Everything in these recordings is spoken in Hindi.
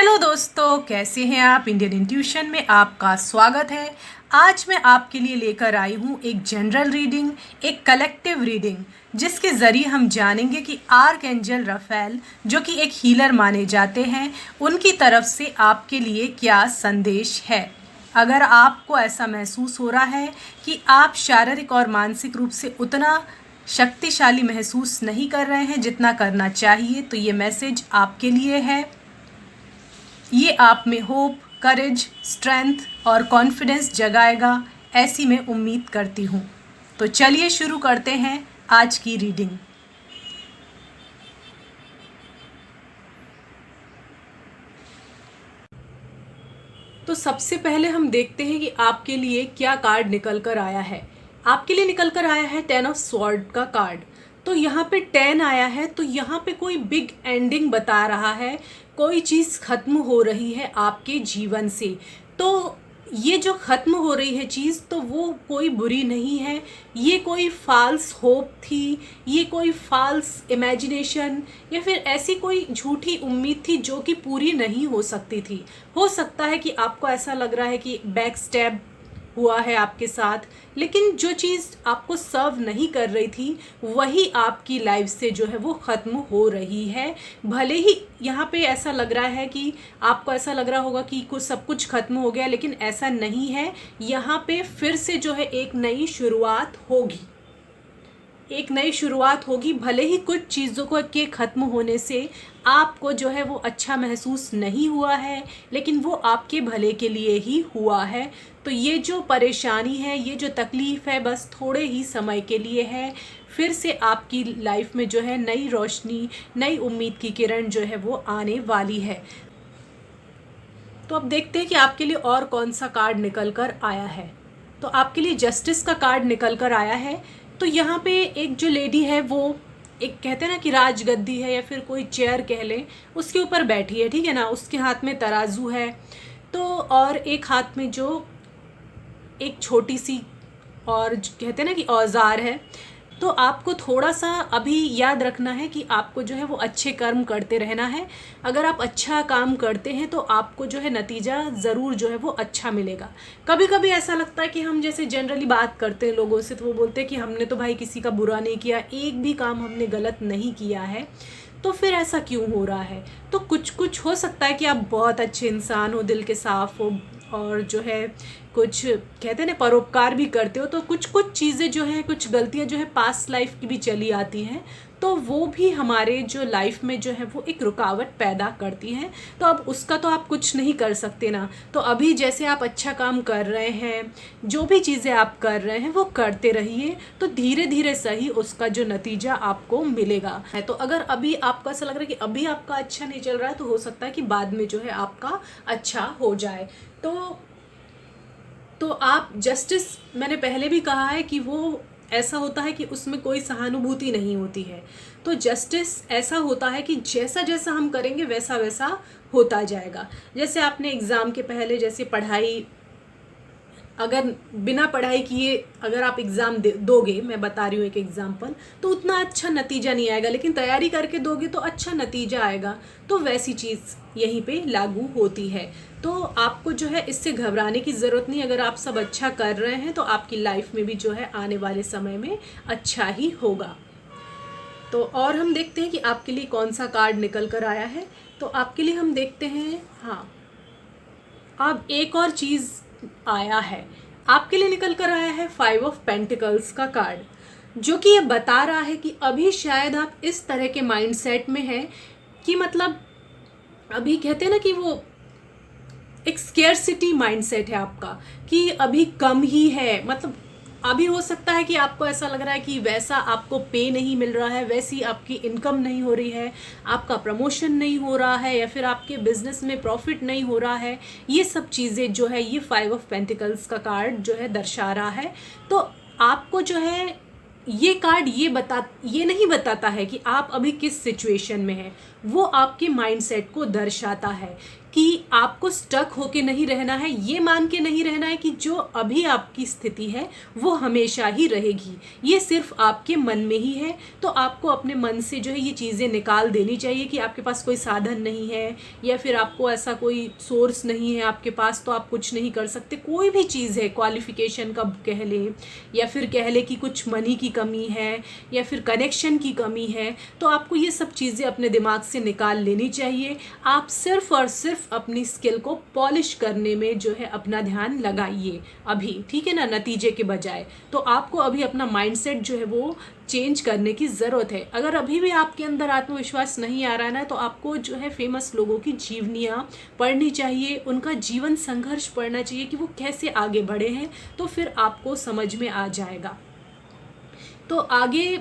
हेलो दोस्तों, कैसे हैं आप। इंडियन इंट्यूशन में आपका स्वागत है। आज मैं आपके लिए लेकर आई हूँ एक जनरल रीडिंग, एक कलेक्टिव रीडिंग, जिसके ज़रिए हम जानेंगे कि आर्कएंजल राफेल, जो कि एक हीलर माने जाते हैं, उनकी तरफ से आपके लिए क्या संदेश है। अगर आपको ऐसा महसूस हो रहा है कि आप शारीरिक और मानसिक रूप से उतना शक्तिशाली महसूस नहीं कर रहे हैं जितना करना चाहिए, तो ये मैसेज आपके लिए है। ये आप में होप, करेज, स्ट्रेंथ और कॉन्फिडेंस जगाएगा, ऐसी मैं उम्मीद करती हूँ। तो चलिए शुरू करते हैं आज की रीडिंग। तो सबसे पहले हम देखते हैं कि आपके लिए क्या कार्ड निकल कर आया है। आपके लिए निकल कर आया है 10 ऑफ स्वॉर्ड का कार्ड। तो यहाँ पे 10 आया है, तो यहाँ पे कोई बिग एंडिंग बता रहा है, कोई चीज़ खत्म हो रही है आपके जीवन से। तो ये जो ख़त्म हो रही है चीज़, तो वो कोई बुरी नहीं है, ये कोई फाल्स होप थी, ये कोई फाल्स इमेजिनेशन या फिर ऐसी कोई झूठी उम्मीद थी जो कि पूरी नहीं हो सकती थी। हो सकता है कि आपको ऐसा लग रहा है कि बैक स्टैब हुआ है आपके साथ, लेकिन जो चीज़ आपको सर्व नहीं कर रही थी वही आपकी लाइफ से जो है वो ख़त्म हो रही है। भले ही यहाँ पे ऐसा लग रहा है कि आपको ऐसा लग रहा होगा कि कुछ सब कुछ ख़त्म हो गया, लेकिन ऐसा नहीं है। यहाँ पे फिर से जो है एक नई शुरुआत होगी, एक नई शुरुआत होगी। भले ही कुछ चीज़ों को के ख़त्म होने से आपको जो है वो अच्छा महसूस नहीं हुआ है, लेकिन वो आपके भले के लिए ही हुआ है। तो ये जो परेशानी है, ये जो तकलीफ़ है, बस थोड़े ही समय के लिए है। फिर से आपकी लाइफ में जो है नई रोशनी, नई उम्मीद की किरण जो है वो आने वाली है। तो अब देखते हैं कि आपके लिए और कौन सा कार्ड निकल कर आया है। तो आपके लिए जस्टिस का कार्ड निकल कर आया है। तो यहाँ पे एक जो लेडी है, वो एक कहते हैं ना कि राजगद्दी है या फिर कोई चेयर कह लें, उसके ऊपर बैठी है, ठीक है ना। उसके हाथ में तराजू है, तो और एक हाथ में जो एक छोटी सी और कहते हैं ना कि औजार है। तो आपको थोड़ा सा अभी याद रखना है कि आपको जो है वो अच्छे कर्म करते रहना है। अगर आप अच्छा काम करते हैं तो आपको जो है नतीजा ज़रूर जो है वो अच्छा मिलेगा। कभी कभी ऐसा लगता है कि हम जैसे जनरली बात करते हैं लोगों से, तो वो बोलते हैं कि हमने तो भाई किसी का बुरा नहीं किया, एक भी काम हमने गलत नहीं किया है, तो फिर ऐसा क्यों हो रहा है। तो कुछ हो सकता है कि आप बहुत अच्छे इंसान हो, दिल के साफ़ हो, और जो है कुछ कहते हैं ना परोपकार भी करते हो। तो कुछ चीज़ें जो हैं, कुछ गलतियां जो है पास्ट लाइफ की भी चली आती हैं, तो वो भी हमारे जो लाइफ में जो है वो एक रुकावट पैदा करती हैं। तो अब उसका तो आप कुछ नहीं कर सकते ना। तो अभी जैसे आप अच्छा काम कर रहे हैं, जो भी चीज़ें आप कर रहे हैं वो करते रहिए, तो धीरे धीरे सही उसका जो नतीजा आपको मिलेगा है। तो अगर अभी आपको ऐसा लग रहा है कि अभी आपका अच्छा नहीं चल रहा है, तो हो सकता है कि बाद में जो है आपका अच्छा हो जाए। तो आप जस्टिस, मैंने पहले भी कहा है कि वो ऐसा होता है कि उसमें कोई सहानुभूति नहीं होती है। तो जस्टिस ऐसा होता है कि जैसा जैसा हम करेंगे वैसा वैसा होता जाएगा। जैसे आपने एग्ज़ाम के पहले जैसे पढ़ाई, अगर बिना पढ़ाई किए अगर आप एग्ज़ाम दोगे, मैं बता रही हूँ एक एग्जांपल, तो उतना अच्छा नतीजा नहीं आएगा, लेकिन तैयारी करके दोगे तो अच्छा नतीजा आएगा। तो वैसी चीज़ यहीं पे लागू होती है। तो आपको जो है इससे घबराने की ज़रूरत नहीं। अगर आप सब अच्छा कर रहे हैं तो आपकी लाइफ में भी जो है आने वाले समय में अच्छा ही होगा। तो और हम देखते हैं कि आपके लिए कौन सा कार्ड निकल कर आया है। तो आपके लिए हम देखते हैं, हाँ, अब एक और चीज़ आया है। आपके लिए निकल कर आया है 5 ऑफ पेंटिकल्स का कार्ड, जो कि ये बता रहा है कि अभी शायद आप इस तरह के माइंडसेट में हैं कि मतलब अभी कहते हैं ना कि वो एक स्केर्सिटी माइंडसेट है आपका, कि अभी कम ही है। मतलब अभी हो सकता है कि आपको ऐसा लग रहा है कि वैसा आपको पे नहीं मिल रहा है, वैसी आपकी इनकम नहीं हो रही है, आपका प्रमोशन नहीं हो रहा है, या फिर आपके बिजनेस में प्रॉफिट नहीं हो रहा है। ये सब चीज़ें जो है ये 5 ऑफ पेंटिकल्स का कार्ड जो है दर्शा रहा है। तो आपको जो है ये कार्ड ये नहीं बताता है कि आप अभी किस सिचुएशन में हैं, वो आपके माइंडसेट को दर्शाता है कि आपको स्टक होके नहीं रहना है, ये मान के नहीं रहना है कि जो अभी आपकी स्थिति है वो हमेशा ही रहेगी, ये सिर्फ आपके मन में ही है। तो आपको अपने मन से जो है ये चीज़ें निकाल देनी चाहिए कि आपके पास कोई साधन नहीं है या फिर आपको ऐसा कोई सोर्स नहीं है आपके पास तो आप कुछ नहीं कर सकते। कोई भी चीज़ है, क्वालिफिकेशन का कह ले या फिर कह ले कि कुछ मनी की कमी है या फिर कनेक्शन की कमी है, तो आपको ये सब चीज़ें अपने दिमाग से निकाल लेनी चाहिए। आप सिर्फ और सिर्फ अपनी स्किल को पॉलिश करने में जो है अपना ध्यान लगाइए अभी, ठीक है ना, नतीजे के बजाय। तो आपको अभी अपना माइंडसेट जो है वो चेंज करने की ज़रूरत है। अगर अभी भी आपके अंदर आत्मविश्वास नहीं आ रहा है ना, तो आपको जो है फेमस लोगों की जीवनियाँ पढ़नी चाहिए, उनका जीवन संघर्ष पढ़ना चाहिए कि वो कैसे आगे बढ़े हैं, तो फिर आपको समझ में आ जाएगा। तो आगे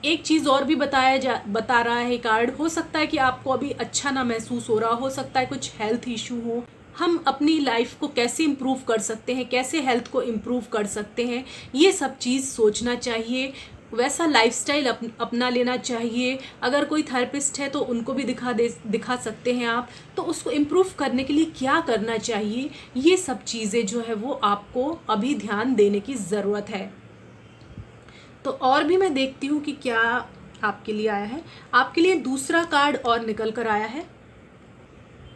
एक चीज़ और भी बता रहा है कार्ड। हो सकता है कि आपको अभी अच्छा ना महसूस हो रहा, हो सकता है कुछ हेल्थ इशू हो। हम अपनी लाइफ को कैसे इम्प्रूव कर सकते हैं, कैसे हेल्थ को इम्प्रूव कर सकते हैं, ये सब चीज़ सोचना चाहिए। वैसा लाइफस्टाइल अपना लेना चाहिए। अगर कोई थेरेपिस्ट है तो उनको भी दिखा सकते हैं आप। तो उसको इम्प्रूव करने के लिए क्या करना चाहिए, ये सब चीज़ें जो है वो आपको अभी ध्यान देने की ज़रूरत है। तो और भी मैं देखती हूँ कि क्या आपके लिए आया है। आपके लिए दूसरा कार्ड और निकल कर आया है।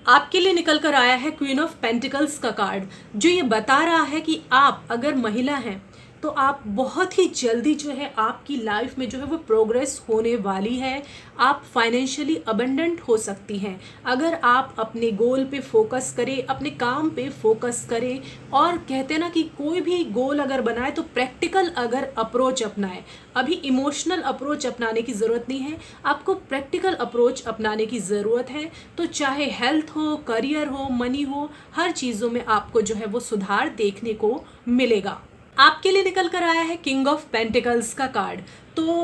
आपके लिए निकल कर आया है क्वीन ऑफ पेंटिकल्स का कार्ड, जो ये बता रहा है कि आप अगर महिला हैं तो आप बहुत ही जल्दी जो है आपकी लाइफ में जो है वो प्रोग्रेस होने वाली है। आप फाइनेंशियली अबंडेंट हो सकती हैं अगर आप अपने गोल पे फोकस करें, अपने काम पे फोकस करें। और कहते हैं ना कि कोई भी गोल अगर बनाए तो प्रैक्टिकल अगर अप्रोच अपनाए। अभी इमोशनल अप्रोच अपनाने की ज़रूरत नहीं है, आपको प्रैक्टिकल अप्रोच अपनाने की ज़रूरत है। तो चाहे हेल्थ हो, करियर हो, मनी हो, हर चीज़ों में आपको जो है वो सुधार देखने को मिलेगा। आपके लिए निकल कर आया है किंग ऑफ पेंटिकल्स का कार्ड। तो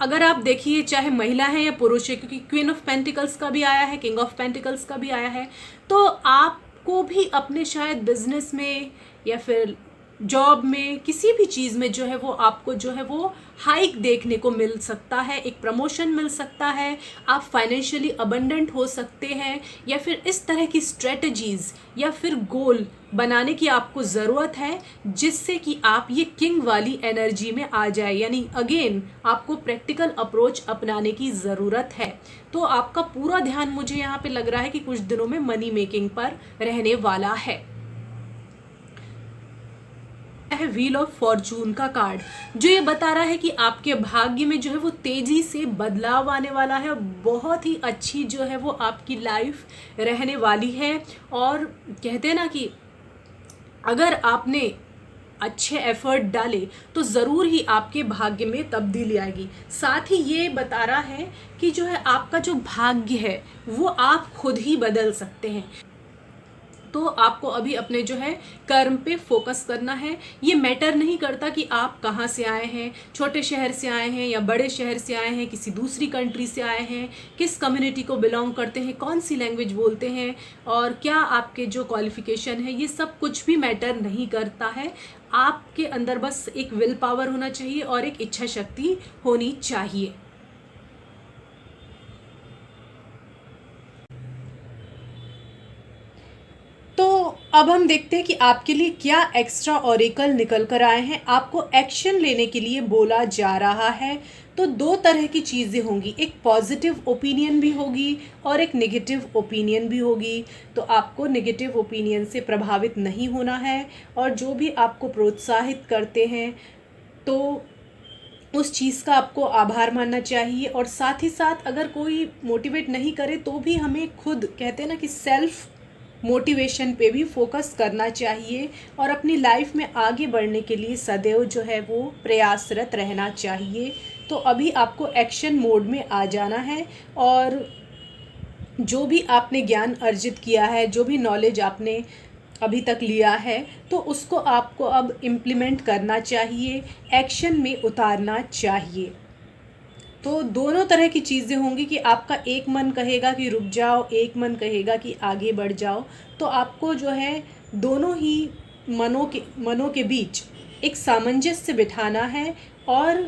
अगर आप देखिए चाहे महिला है या पुरुष है, क्योंकि क्वीन ऑफ पेंटिकल्स का भी आया है, किंग ऑफ पेंटिकल्स का भी आया है, तो आपको भी अपने शायद बिजनेस में या फिर जॉब में, किसी भी चीज़ में जो है वो आपको जो है वो हाइक देखने को मिल सकता है, एक प्रमोशन मिल सकता है, आप फाइनेंशियली अबंडेंट हो सकते हैं, या फिर इस तरह की स्ट्रेटजीज़ या फिर गोल बनाने की आपको ज़रूरत है जिससे कि आप ये किंग वाली एनर्जी में आ जाए। यानी अगेन आपको प्रैक्टिकल अप्रोच अपनाने की ज़रूरत है। तो आपका पूरा ध्यान मुझे यहाँ पे लग रहा है कि कुछ दिनों में मनी मेकिंग पर रहने वाला है व्हील ऑफ फॉर्चून का कार्ड, जो ये बता रहा है कि आपके भाग्य में जो है वो तेजी से बदलाव आने वाला है। बहुत ही अच्छी जो है वो आपकी लाइफ रहने वाली है। और कहते हैं ना कि अगर आपने अच्छे एफर्ट डाले तो ज़रूर ही आपके भाग्य में तब्दीली आएगी। साथ ही ये बता रहा है कि जो है आपका जो भाग्य है वो आप खुद ही बदल सकते हैं। तो आपको अभी अपने जो है कर्म पे फोकस करना है। ये मैटर नहीं करता कि आप कहाँ से आए हैं, छोटे शहर से आए हैं या बड़े शहर से आए हैं, किसी दूसरी कंट्री से आए हैं, किस कम्युनिटी को बिलोंग करते हैं, कौन सी लैंग्वेज बोलते हैं और क्या आपके जो क्वालिफिकेशन है, ये सब कुछ भी मैटर नहीं करता है। आपके अंदर बस एक विल पावर होना चाहिए और एक इच्छा शक्ति होनी चाहिए। तो अब हम देखते हैं कि आपके लिए क्या एक्स्ट्रा ऑरेकल निकल कर आए हैं। आपको एक्शन लेने के लिए बोला जा रहा है। तो दो तरह की चीज़ें होंगी, एक पॉजिटिव ओपिनियन भी होगी और एक नेगेटिव ओपिनियन भी होगी। तो आपको नेगेटिव ओपिनियन से प्रभावित नहीं होना है और जो भी आपको प्रोत्साहित करते हैं तो उस चीज़ का आपको आभार मानना चाहिए। और साथ ही साथ अगर कोई मोटिवेट नहीं करे तो भी हमें खुद, कहते हैं ना कि सेल्फ मोटिवेशन पे भी फोकस करना चाहिए और अपनी लाइफ में आगे बढ़ने के लिए सदैव जो है वो प्रयासरत रहना चाहिए। तो अभी आपको एक्शन मोड में आ जाना है और जो भी आपने ज्ञान अर्जित किया है, जो भी नॉलेज आपने अभी तक लिया है, तो उसको आपको अब इम्प्लीमेंट करना चाहिए, एक्शन में उतारना चाहिए। तो दोनों तरह की चीज़ें होंगी कि आपका एक मन कहेगा कि रुक जाओ, एक मन कहेगा कि आगे बढ़ जाओ। तो आपको जो है दोनों ही मनों के बीच एक सामंजस्य बिठाना है और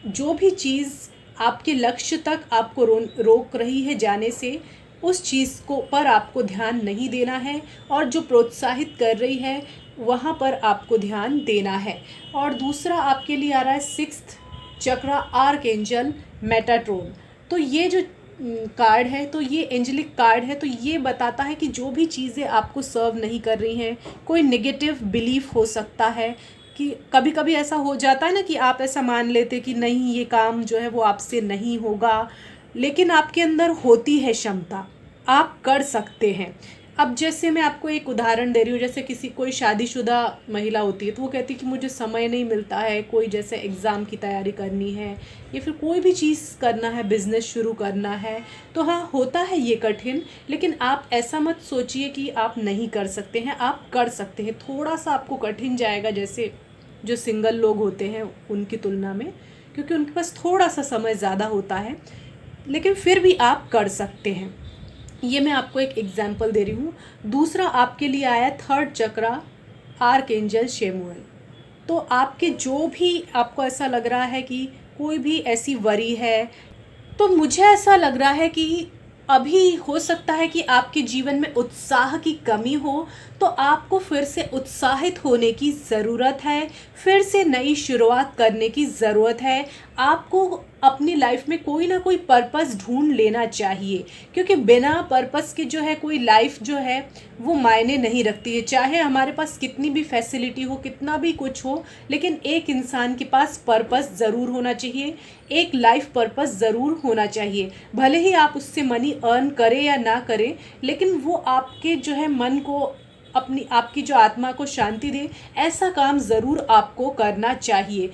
जो भी चीज़ आपके लक्ष्य तक आपको रोक रही है जाने से, उस चीज़ को पर आपको ध्यान नहीं देना है, और जो प्रोत्साहित कर रही है वहाँ पर आपको ध्यान देना है। और दूसरा आपके लिए आ रहा है सिक्स्थ चक्र, आर्कएंजल मेटाट्रोन। तो ये जो कार्ड है, तो ये एंजेलिक कार्ड है, तो ये बताता है कि जो भी चीज़ें आपको सर्व नहीं कर रही हैं, कोई नेगेटिव बिलीफ हो सकता है कि कभी कभी ऐसा हो जाता है ना कि आप ऐसा मान लेते कि नहीं ये काम जो है वो आपसे नहीं होगा, लेकिन आपके अंदर होती है क्षमता, आप कर सकते हैं। अब जैसे मैं आपको एक उदाहरण दे रही हूँ, जैसे किसी कोई शादीशुदा महिला होती है तो वो कहती है कि मुझे समय नहीं मिलता है, कोई जैसे एग्ज़ाम की तैयारी करनी है या फिर कोई भी चीज़ करना है, बिज़नेस शुरू करना है, तो हाँ होता है ये कठिन, लेकिन आप ऐसा मत सोचिए कि आप नहीं कर सकते हैं, आप कर सकते हैं। थोड़ा सा आपको कठिन जाएगा, जैसे जो सिंगल लोग होते हैं उनकी तुलना में, क्योंकि उनके पास थोड़ा सा समय ज़्यादा होता है, लेकिन फिर भी आप कर सकते हैं। ये मैं आपको एक एग्जाम्पल दे रही हूँ। दूसरा आपके लिए आया थर्ड चक्रा, आर्कएंजल शेमुएल। तो आपके जो भी आपको ऐसा लग रहा है कि कोई भी ऐसी वरी है, तो मुझे ऐसा लग रहा है कि अभी हो सकता है कि आपके जीवन में उत्साह की कमी हो, तो आपको फिर से उत्साहित होने की ज़रूरत है, फिर से नई शुरुआत करने की ज़रूरत है। आपको अपनी लाइफ में कोई ना कोई पर्पस ढूंढ लेना चाहिए, क्योंकि बिना पर्पस के जो है कोई लाइफ जो है वो मायने नहीं रखती है। चाहे हमारे पास कितनी भी फैसिलिटी हो, कितना भी कुछ हो, लेकिन एक इंसान के पास पर्पस ज़रूर होना चाहिए, एक लाइफ पर्पस ज़रूर होना चाहिए। भले ही आप उससे मनी अर्न करें या ना करें, लेकिन वो आपके जो है मन को, अपनी आपकी जो आत्मा को शांति दे, ऐसा काम ज़रूर आपको करना चाहिए।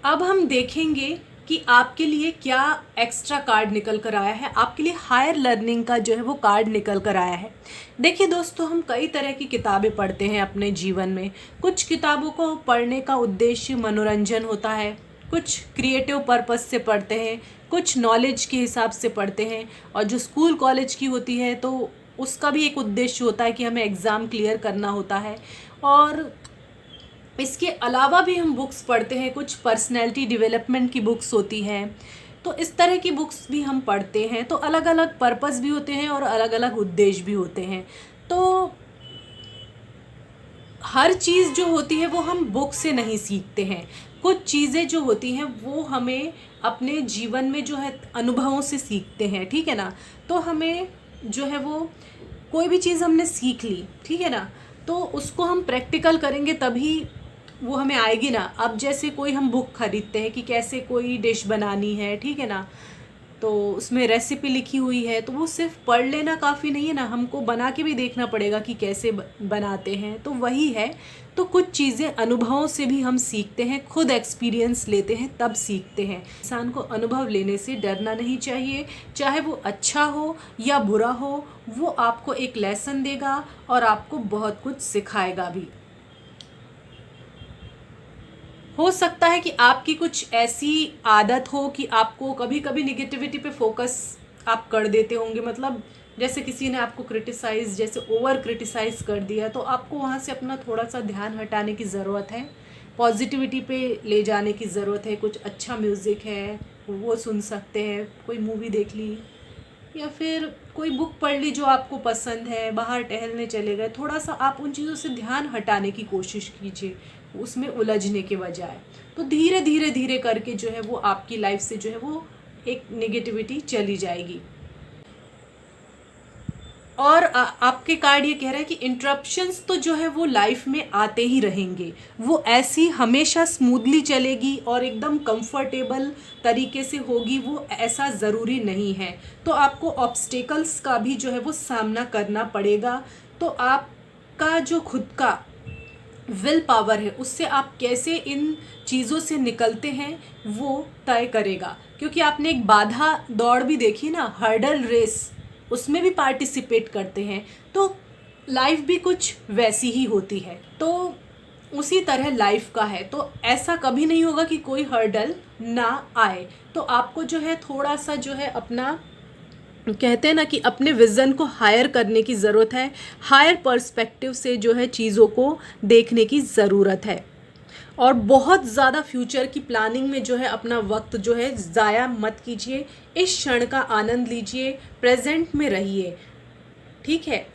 अब हम देखेंगे कि आपके लिए क्या एक्स्ट्रा कार्ड निकल कर आया है। आपके लिए हायर लर्निंग का जो है वो कार्ड निकल कर आया है। देखिए दोस्तों, हम कई तरह की किताबें पढ़ते हैं अपने जीवन में। कुछ किताबों को पढ़ने का उद्देश्य मनोरंजन होता है, कुछ क्रिएटिव पर्पस से पढ़ते हैं, कुछ नॉलेज के हिसाब से पढ़ते हैं, और जो स्कूल कॉलेज की होती है तो उसका भी एक उद्देश्य होता है कि हमें एग्ज़ाम क्लियर करना होता है। और इसके अलावा भी हम बुक्स पढ़ते हैं, कुछ पर्सनैलिटी डेवलपमेंट की बुक्स होती हैं, तो इस तरह की बुक्स भी हम पढ़ते हैं। तो अलग अलग पर्पस भी होते हैं और अलग अलग उद्देश्य भी होते हैं। तो हर चीज़ जो होती है वो हम बुक से नहीं सीखते हैं। कुछ चीज़ें जो होती हैं वो हमें अपने जीवन में जो है अनुभवों से सीखते हैं, ठीक है ना। तो हमें जो है वो कोई भी चीज़ हमने सीख ली, ठीक है ना, तो उसको हम प्रैक्टिकल करेंगे तभी वो हमें आएगी ना। अब जैसे कोई हम बुक खरीदते हैं कि कैसे कोई डिश बनानी है, ठीक है ना, तो उसमें रेसिपी लिखी हुई है, तो वो सिर्फ पढ़ लेना काफ़ी नहीं है ना, हमको बना के भी देखना पड़ेगा कि कैसे बनाते हैं। तो वही है, तो कुछ चीज़ें अनुभवों से भी हम सीखते हैं, खुद एक्सपीरियंस लेते हैं तब सीखते हैं। इंसान को अनुभव लेने से डरना नहीं चाहिए, चाहे वो अच्छा हो या बुरा हो, वो आपको एक लेसन देगा और आपको बहुत कुछ सिखाएगा भी। हो सकता है कि आपकी कुछ ऐसी आदत हो कि आपको कभी कभी निगेटिविटी पे फोकस आप कर देते होंगे। मतलब जैसे किसी ने आपको क्रिटिसाइज़, जैसे ओवर क्रिटिसाइज़ कर दिया, तो आपको वहाँ से अपना थोड़ा सा ध्यान हटाने की ज़रूरत है, पॉजिटिविटी पे ले जाने की ज़रूरत है। कुछ अच्छा म्यूज़िक है वो सुन सकते हैं, कोई मूवी देख ली या फिर कोई बुक पढ़ ली जो आपको पसंद है, बाहर टहलने चले गए। थोड़ा सा आप उन चीज़ों से ध्यान हटाने की कोशिश कीजिए, उसमें उलझने के बजाय। तो धीरे धीरे धीरे करके जो है वो आपकी लाइफ से जो है वो एक नेगेटिविटी चली जाएगी। और आपके कार्ड ये कह रहा है कि इंटरप्शंस तो जो है वो लाइफ में आते ही रहेंगे, वो ऐसी हमेशा स्मूथली चलेगी और एकदम कंफर्टेबल तरीके से होगी, वो ऐसा ज़रूरी नहीं है। तो आपको ऑब्स्टेकल्स का भी जो है वो सामना करना पड़ेगा। तो आपका जो खुद का विल पावर है, उससे आप कैसे इन चीज़ों से निकलते हैं वो तय करेगा। क्योंकि आपने एक बाधा दौड़ भी देखी ना, हर्डल रेस, उसमें भी पार्टिसिपेट करते हैं, तो लाइफ भी कुछ वैसी ही होती है। तो उसी तरह लाइफ का है, तो ऐसा कभी नहीं होगा कि कोई हर्डल ना आए। तो आपको जो है थोड़ा सा जो है अपना, कहते हैं ना कि अपने विज़न को हायर करने की ज़रूरत है, हायर पर्सपेक्टिव से जो है चीज़ों को देखने की ज़रूरत है। और बहुत ज़्यादा फ्यूचर की प्लानिंग में जो है अपना वक्त जो है ज़ाया मत कीजिए। इस क्षण का आनंद लीजिए, प्रेजेंट में रहिए। ठीक है,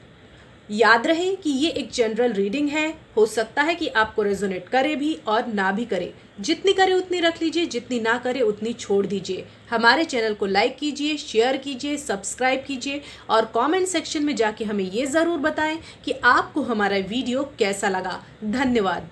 याद रहे कि ये एक जनरल रीडिंग है, हो सकता है कि आपको रेजोनेट करे भी और ना भी करे। जितनी करे उतनी रख लीजिए, जितनी ना करे उतनी छोड़ दीजिए। हमारे चैनल को लाइक कीजिए, शेयर कीजिए, सब्सक्राइब कीजिए और कमेंट सेक्शन में जाके हमें ये ज़रूर बताएं कि आपको हमारा वीडियो कैसा लगा। धन्यवाद।